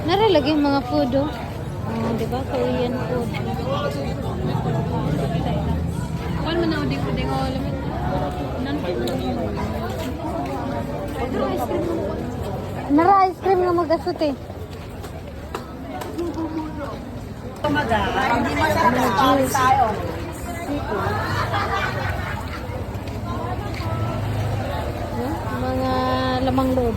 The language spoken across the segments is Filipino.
Naralagay yung mga food, oh. Oh, di ba? Korean food. Ano man na uding-uding o laman? Nara ice cream nga mag-asot eh. Hindi masarap tayo. Mga lamang loob.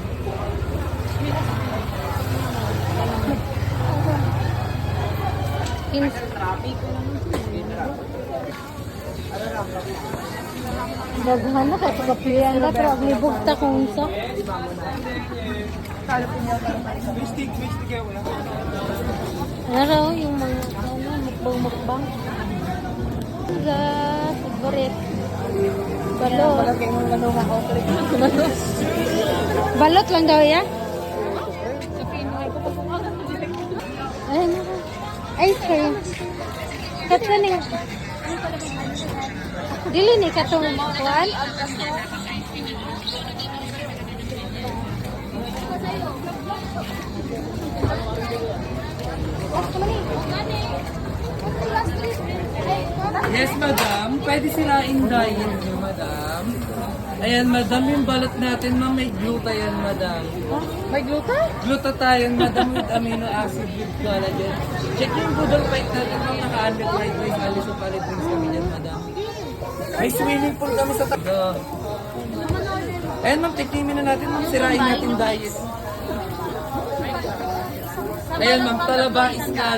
Daghan na kay pagkaplian na pero may bugta kung sa. Ano yung mga mukbang. Favorite. Balot. Balot lang daw ya? Ayun na. Ice cream. Kato ni. Dili ni katong kuan. Yes, madam. Pwede siraing diet nyo, madam. Ayan, madam, yung balot natin, ma'am, may gluta yan, madam. May gluta? Gluta tayo, madam, with amino acid, with collagen. Check yung Google Fight natin, ma'am, naka-under fried rice, aliso palit drinks kami dyan, madam. May swimming pool kami sa taga. Ayan, ma'am, tiktimin na natin, ma'am, sirain natin diet. Ayan, ma'am, talaba, iskalo.